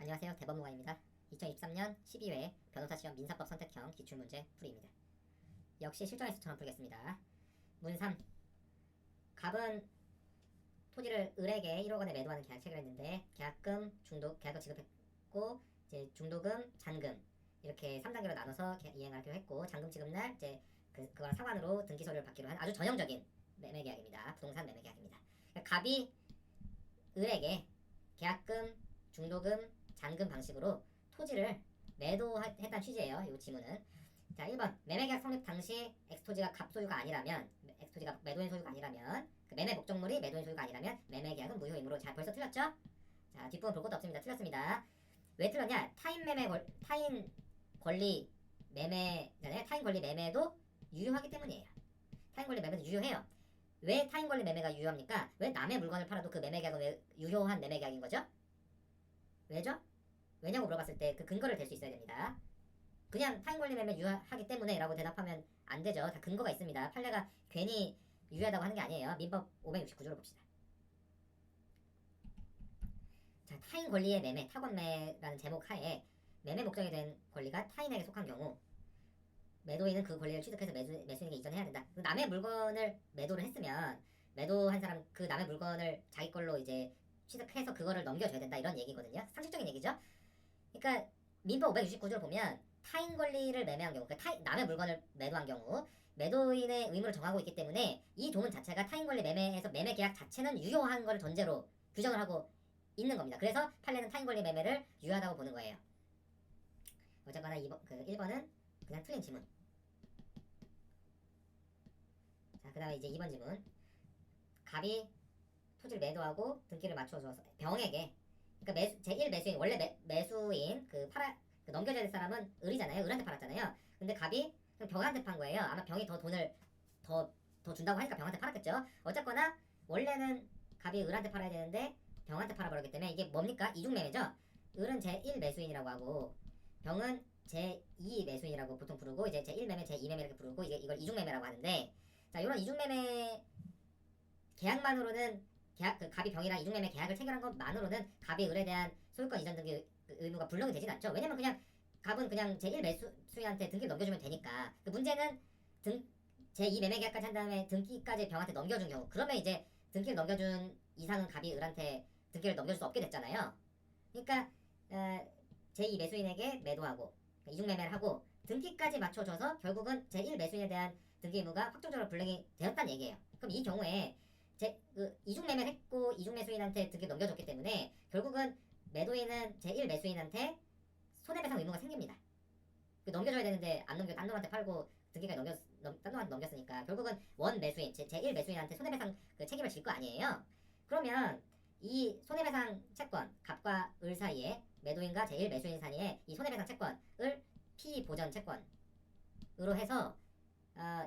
안녕하세요. 대법무관입니다. 2023년 12회 변호사 시험 민사법 선택형 기출문제 풀이입니다. 역시 실전에서처럼 풀겠습니다. 문 3. 갑은 토지를 을에게 1억 원에 매도하는 계약 체결했는데 계약금, 계약금 지급했고 이제 중도금, 잔금 이렇게 3단계로 나눠서 이행하기로 했고 잔금 지급날 이제 그거랑 상환으로 등기 서류를 받기로 한 아주 전형적인 매매 계약입니다. 부동산 매매 계약입니다. 그러니까 갑이 을에게 계약금, 중도금, 잔금 방식으로 토지를 매도했다는 취지예요. 이 지문은. 자, 1번. 매매계약 성립 당시 X토지가 갑 소유가 아니라면, X토지가 매도인 소유가 아니라면, 그 매매 목적물이 매도인 소유가 아니라면 매매계약은 무효이므로. 자, 벌써 틀렸죠? 자, 뒷부분 볼 것도 없습니다. 틀렸습니다. 왜 틀렸냐? 타인 권리 매매잖아요. 타인 권리 매매도 유효하기 때문이에요. 타인 권리 매매도 유효해요. 왜 타인 권리 매매가 유효합니까? 왜 남의 물건을 팔아도 그 매매계약은 왜 유효한 매매계약인 거죠? 왜죠? 왜냐고 물어봤을 때 그 근거를 댈 수 있어야 됩니다. 그냥 타인 권리 매매 유효하기 때문에 라고 대답하면 안 되죠. 다 근거가 있습니다. 판례가 괜히 유효하다고 하는 게 아니에요. 민법 569조를 봅시다. 자, 타인 권리의 매매, 타권매라는 제목 하에 매매 목적이 된 권리가 타인에게 속한 경우 매도인은 그 권리를 취득해서 매수인에게 이전해야 된다. 남의 물건을 매도를 했으면 매도한 사람 그 남의 물건을 자기 걸로 이제 취득해서 그거를 넘겨줘야 된다 이런 얘기거든요. 상식적인 얘기죠. 그러니까 민법 569조를 보면 타인 권리를 매매한 경우, 그러니까 남의 물건을 매도한 경우 매도인의 의무를 정하고 있기 때문에 이 도문 자체가 타인 권리 매매에서 매매 계약 자체는 유효한 걸 전제로 규정을 하고 있는 겁니다. 그래서 판례는 타인 권리 매매를 유효하다고 보는 거예요. 어쨌거나 1번은 그냥 틀린 지문. 자, 그 다음에 이제 2번 지문. 갑이 토지를 매도하고 등기를 맞춰줘서 병에게, 그러니까 제1 매수인, 원래 매수인 그 넘겨줘야 될 사람은 을이잖아요. 을한테 팔았잖아요. 근데 갑이 그냥 병한테 판 거예요. 아마 병이 더 돈을 더 준다고 하니까 병한테 팔았겠죠. 어쨌거나 원래는 갑이 을한테 팔아야 되는데 병한테 팔아버렸기 때문에 이게 뭡니까? 이중매매죠. 을은 제1 매수인이라고 하고 병은 제2 매수인이라고 보통 부르고 이제 제1매매, 제2매매 이렇게 부르고 이걸 이중매매라고 하는데, 자, 이런 이중매매 계약만으로는 갑이 병이랑 이중매매 계약을 체결한 것만으로는 갑이 을에 대한 소유권 이전 등기 의무가 불능이 되진 않죠. 왜냐면 그냥 갑은 그냥 제1 매수인한테 등기를 넘겨주면 되니까. 그 문제는 제2 매매 계약까지 한 다음에 등기까지 병한테 넘겨준 경우, 그러면 이제 등기를 넘겨준 이상은 갑이 을한테 등기를 넘겨줄 수 없게 됐잖아요. 그러니까 제2 매수인에게 매도하고 이중매매를 하고 등기까지 맞춰줘서 결국은 제1 매수인에 대한 등기 의무가 확정적으로 불능이 되었다는 얘기예요. 그럼 이 경우에 이중매매를 했고 이중매수인한테 등기 넘겨줬기 때문에 결국은 매도인은 제1 매수인한테 손해배상 의무가 생깁니다. 넘겨줘야 되는데 안 넘겨 딴 놈한테 팔고 등기까지 딴 놈한테 넘겼으니까 결국은 원 매수인, 제1 매수인한테 손해배상 책임을 질 거 아니에요. 그러면 이 손해배상 채권, 갑과 을 사이에 매도인과 제1 매수인 사이에 이 손해배상 채권을 피보전 채권으로 해서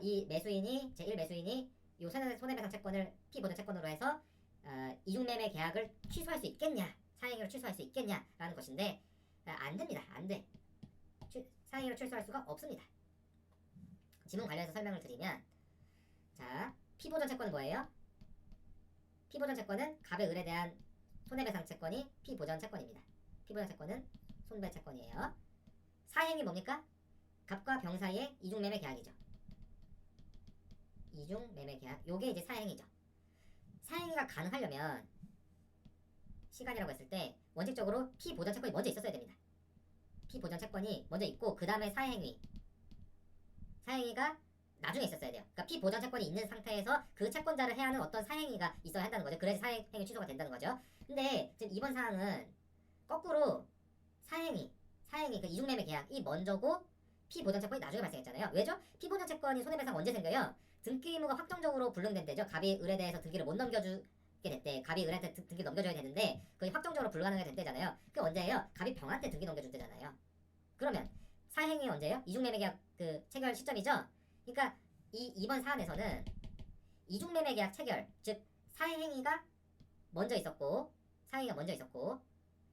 이 매수인이 제1 매수인이 이 손해배상 채권을 피보전 채권으로 해서 이중매매 계약을 취소할 수 있겠냐, 사행위로 취소할 수 있겠냐라는 것인데 안 됩니다. 안 돼. 사행위로 취소할 수가 없습니다. 지문 관련해서 설명을 드리면, 자, 피보전 채권은 뭐예요? 피보전 채권은 갑의 을에 대한 손해배상 채권이 피보전 채권입니다. 피보전 채권은 손배 채권이에요. 사행이 뭡니까? 갑과 병 사이의 이중매매 계약이죠. 이중매매 계약. 요게 이제 사행이죠. 사행위가 가능하려면 시간이라고 했을 때 원칙적으로 피보전 채권이 먼저 있었어야 됩니다. 피보전 채권이 먼저 있고 그 다음에 사행위가 나중에 있었어야 돼요. 그러니까 피보전 채권이 있는 상태에서 그 채권자를 해야 하는 어떤 사행위가 있어야 한다는 거죠. 그래서 사행위 취소가 된다는 거죠. 근데 지금 이번 사항은 거꾸로 사행위 그 이중매매 계약이 먼저고 피보전 채권이 나중에 발생했잖아요. 왜죠? 피보전 채권이 손해배상 언제 생겨요? 등기 의무가 확정적으로 불능된 때죠. 갑이 을에 대해서 등기를 못 넘겨주게 됐대. 갑이 을한테 등기 넘겨줘야 되는데 그게 확정적으로 불가능하게 된 때잖아요. 그게 언제예요? 갑이 병한테 등기 넘겨준 때잖아요. 그러면 사행위 언제예요? 이중매매 계약 그 체결 시점이죠. 그러니까 이번 사안에서는 이중매매 계약 체결, 즉 사행위가 먼저 있었고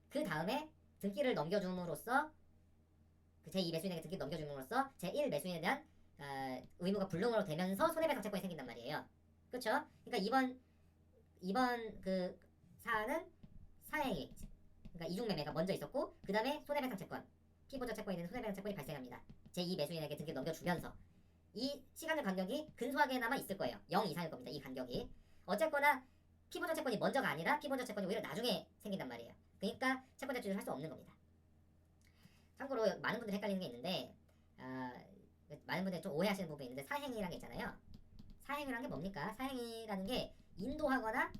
그 다음에 등기를 넘겨줌으로써 그 제2 매수인에게 등기 넘겨줌으로써 제1 매수인에 대한 의무가 불능으로 되면서 손해배상 채권이 생긴단 말이에요. 그렇죠? 그러니까 이번 그 사안은 사행위, 그러니까 이중 매매가 먼저 있었고 그 다음에 손해배상 채권, 피보조 채권이 되는 손해배상 채권이 발생합니다. 제2 매수인에게 등기를 넘겨주면서 이 시간의 간격이 근소하게나마 있을 거예요. 0 이상일 겁니다. 이 간격이. 어쨌거나 피보조 채권이 먼저가 아니라 피보조 채권이 오히려 나중에 생긴단 말이에요. 그러니까 채권 대출을 할 수 없는 겁니다. 참고로 많은 분들이 헷갈리는 게 있는데 많은 분들이 좀 오해하시는 부분이 있는데 사행이라는 게 있잖아요. 사행이라는 게 뭡니까? 사행이라는 게 인도하거나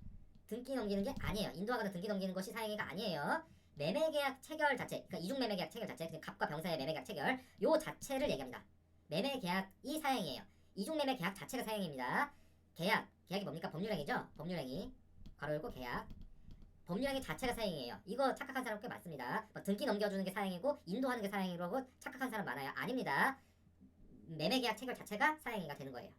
등기 넘기는 게 아니에요. 인도하거나 등기 넘기는 것이 사행위가 아니에요. 매매계약 체결 자체, 그러니까 이중 매매계약 체결 자체, 갑과 병사의 매매계약 체결, 요 자체를 얘기합니다. 매매계약이 사행이에요. 이중 매매계약 자체가 사행입니다. 계약이 뭡니까? 법률행위죠. 법률행위, 괄호 열고 계약. 법률행위 자체가 사행이에요. 이거 착각한 사람 꽤 많습니다. 등기 넘겨주는 게 사행이고 인도하는 게 사행이라고 착각한 사람 많아요. 아닙니다. 매매계약 체결 자체가 사행위가 되는 거예요.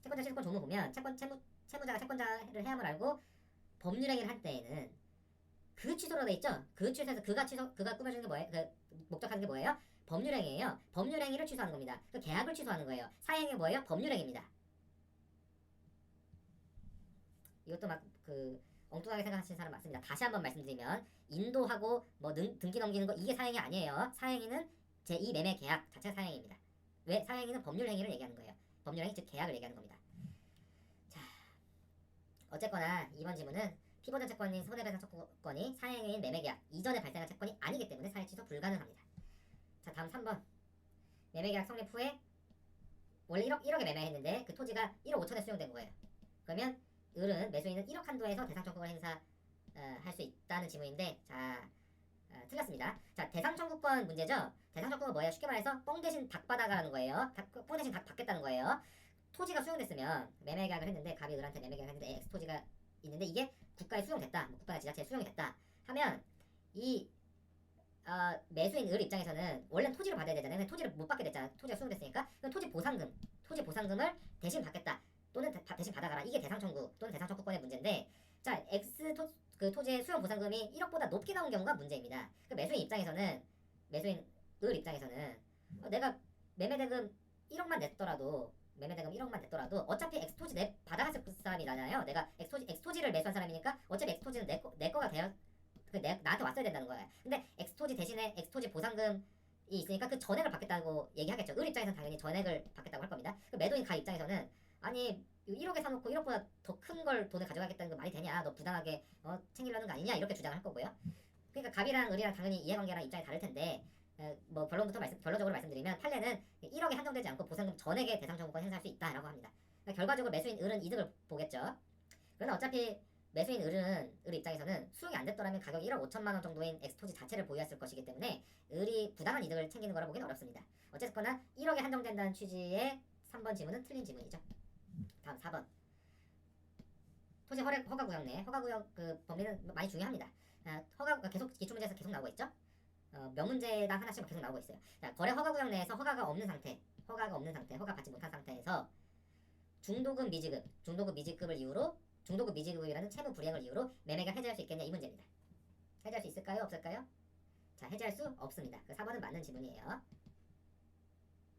채권자 실권 조문 보면 채무자가 채권자를 해함을 알고 법률행위를 할 때에는 그 취소로 돼 있죠. 그 취소해서 그가 꾸며주는 게 뭐예요? 목적하는 게 뭐예요? 법률행위예요. 법률행위를 취소하는 겁니다. 그 계약을 취소하는 거예요. 사행이 뭐예요? 법률행위입니다. 이것도 막 엉뚱하게 생각하시는 사람 많습니다. 다시 한번 말씀드리면 인도하고 뭐 등기 넘기는 거 이게 사행이 아니에요. 사행위는 제2 매매 계약 자체가 사행입니다. 왜? 사행위는 법률행위를 얘기하는 거예요. 법률행위 즉 계약을 얘기하는 겁니다. 자, 어쨌거나 이번 지문은 피보전 채권인 손해배상 채권이 사행위인 매매계약 이전에 발생한 채권이 아니기 때문에 사행 취소 불가능합니다. 자, 다음 3번. 매매계약 성립 후에 원래 1억에 매매했는데 그 토지가 1억 5천에 수용된 거예요. 그러면 을은 매수인은 1억 한도에서 대상 청구권을 행사할 수 있다는 지문인데 자, 틀렸습니다. 자, 대상 청구권 문제죠. 대상 청구권 뭐예요? 쉽게 말해서 뻥 대신 닭 받아가라는 거예요. 뻥 대신 닭 받겠다는 거예요. 토지가 수용됐으면 매매계약을 했는데 갑이 을한테 매매계약을 했는데 X 토지가 있는데 이게 국가에 수용됐다. 국가나 지자체에 수용이 됐다. 하면 이 매수인 을 입장에서는 원래는 토지를 받아야 되잖아요. 근데 토지를 못 받게 됐잖아. 토지가 수용됐으니까. 그럼 토지 보상금을 대신 받겠다. 또는 대신 받아가라. 이게 대상 청구 또는 대상 청구권의 문제인데 자, 그 토지의 수용 보상금이 1억보다 높게 나온 경우가 문제입니다. 그 매수인 을 입장에서는 내가 매매대금 1억만 냈더라도 어차피 X토지 받아갔을 사람이잖아요. 내가 X토지를 매수한 사람이니까 어차피 X토지는 내 거가 되어 나한테 왔어야 된다는 거예요. 근데 X토지 대신에 X토지 보상금이 있으니까 그 전액을 받겠다고 얘기하겠죠. 을 입장에서는 당연히 전액을 받겠다고 할 겁니다. 그 매도인 가 입장에서는 아니 1억에 사놓고 1억보다 더 큰 걸 돈을 가져가겠다는 거 말이 되냐? 너 부당하게 챙기려는 거 아니냐? 이렇게 주장을 할 거고요. 그러니까 갑이랑 을이랑 당연히 이해관계랑 입장이 다를 텐데 뭐 결론적으로 말씀드리면 판례는 1억에 한정되지 않고 보상금 전액의 대상 청구권 행사할 수 있다라고 합니다. 그러니까 결과적으로 매수인 을은 이득을 보겠죠. 그러나 어차피 매수인 을 입장에서는 수용이 안 됐더라면 가격이 1억 5천만 원 정도인 X토지 자체를 보유했을 것이기 때문에 을이 부당한 이득을 챙기는 거라 보기는 어렵습니다. 어쨌거나 1억에 한정된다는 취지의 3번 지문은 틀린 지문이죠. 다음 4번. 토지 허가구역 내 허가구역 그 범위는 많이 중요합니다. 허가가 계속 기출문제에서 계속 나오고 있죠. 몇 문제당 하나씩 계속 나오고 있어요. 자, 거래 허가구역 내에서 허가가 없는 상태, 허가 받지 못한 상태에서 중도금 미지급이라는 채무 불이행을 이유로 매매가 해지할 수 있겠냐 이 문제입니다. 해지할 수 있을까요? 없을까요? 자, 해지할 수 없습니다. 그 4번은 맞는 지문이에요.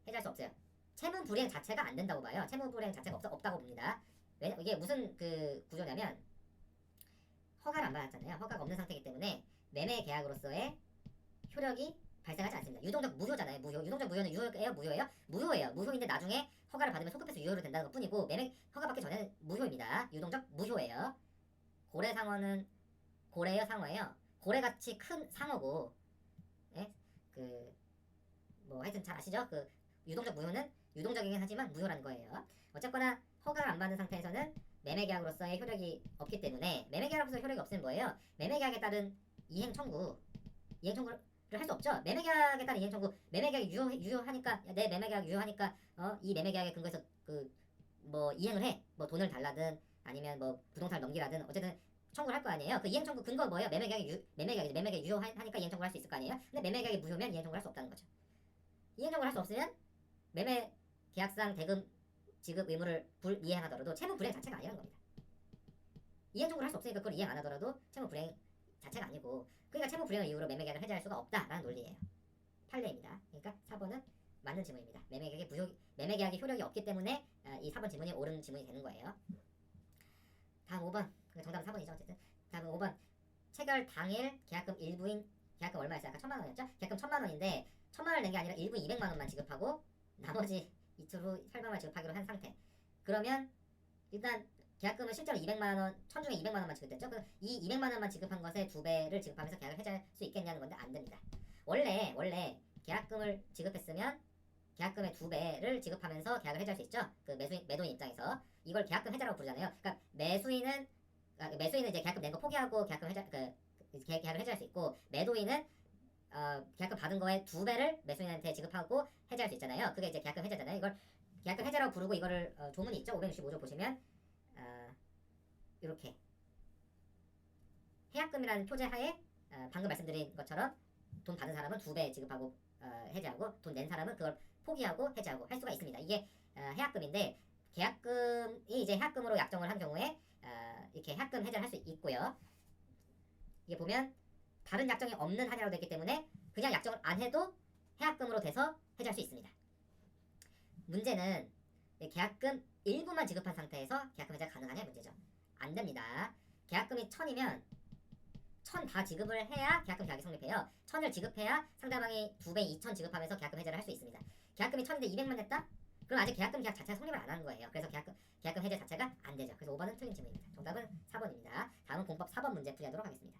해지할 수 없어요. 채무 불이행 자체가 안 된다고 봐요. 채무 불이행 자체가 없다고 봅니다. 이게 무슨 구조냐면 허가를 안 받았잖아요. 허가가 없는 상태이기 때문에 매매 계약으로서의 효력이 발생하지 않습니다. 유동적 무효잖아요. 유동적 무효는 무효예요? 무효예요. 무효인데 나중에 허가를 받으면 소급해서 유효로 된다는 것 뿐이고 매매 허가 받기 전에는 무효입니다. 유동적 무효예요. 고래 상어는 고래요, 상어예요. 고래같이 큰 상어고, 예? 뭐 하여튼 잘 아시죠? 유동적 무효는 유동적이긴 하지만 무효라는 거예요. 어쨌거나 허가를 안 받은 상태에서는 매매계약으로서의 효력이 없기 때문에 매매계약으로서의 효력이 없으면 뭐예요? 매매계약에 따른 이행 청구를 할 수 없죠. 매매계약에 따른 이행 청구, 매매계약이 유효하니까 내 매매계약 유효하니까 이 매매계약에 근거해서 뭐 이행을 해. 뭐 돈을 달라든 아니면 뭐 부동산을 넘기라든 어쨌든 청구를 할 거 아니에요. 그 이행 청구 근거 뭐예요? 매매계약이 유효하니까 이행 청구를 할 수 있을 거 아니에요. 근데 매매계약이 무효면 이행 청구를 할 수 없다는 거죠. 이행 청구를 할 수 없으면 매매 계약상 대금 지급 의무를 불이행하더라도 채무 불이행 자체가 아니라는 겁니다. 이행 청구를 할 수 없으니까 그걸 이행 안 하더라도 채무 불이행 자체가 아니고 그러니까 채무 불이행을 이유로 매매계약을 해지할 수가 없다라는 논리예요. 판례입니다. 그러니까 4번은 맞는 지문입니다. 매매계약이 효력이 없기 때문에 이 4번 지문이 옳은 지문이 되는 거예요. 다음 5번. 정답은 4번이죠. 어쨌든 다음 5번. 체결 당일 계약금 일부인 계약금 얼마였어요? 아까 1,000만 원이었죠? 계약금 1,000만 원인데 1,000만 원을 낸 게 아니라 일부 200만 원만 지급하고 나머지 이틀 후 설명을 지급하기로 한 상태. 그러면 일단 계약금은 실제로 200만 원, 1,000 중에 200만 원만 지급됐죠? 그럼 이 200만 원만 지급한 것의 2배를 지급하면서 계약을 해지할 수 있겠냐는 건데 안 됩니다. 원래 계약금을 지급했으면 계약금의 2배를 지급하면서 계약을 해지할 수 있죠? 그 매도인 입장에서 이걸 계약금 해지라고 부르잖아요. 그러니까 매수인은 이제 계약금 낸 거 포기하고 계약금 계약을 해지할 수 있고 매도인은 계약금 받은 거의 2배를 매수인한테 지급하고 해지할 수 있잖아요. 그게 이제 계약금 해지잖아요. 이걸 계약금 해지라고 부르고 이거를 조문이 있죠. 565조 보시면 이렇게 해약금이라는 표제하에 방금 말씀드린 것처럼 돈 받은 사람은 2배 지급하고 해지하고 돈 낸 사람은 그걸 포기하고 해지하고 할 수가 있습니다. 이게 해약금인데 계약금이 이제 해약금으로 약정을 한 경우에 이렇게 해약금 해지를 할 수 있고요. 이게 보면 다른 약정이 없는 한이라고 되기 때문에 그냥 약정을 안 해도 해약금으로 돼서 해지할 수 있습니다. 문제는 계약금 일부만 지급한 상태에서 계약금 해지가 가능하냐 문제죠. 안 됩니다. 계약금이 1,000이면 1,000 다 지급을 해야 계약금 계약이 성립해요. 1,000을 지급해야 상대방이 2배 2,000 지급하면서 계약금 해지를 할 수 있습니다. 계약금이 1,000인데 200만 냈다? 그럼 아직 계약금 계약 자체가 성립을 안 하는 거예요. 그래서 계약금 해지 자체가 안 되죠. 그래서 5번은 틀린 질문입니다. 정답은 4번입니다. 다음은 공법 4번 문제 풀이하도록 하겠습니다.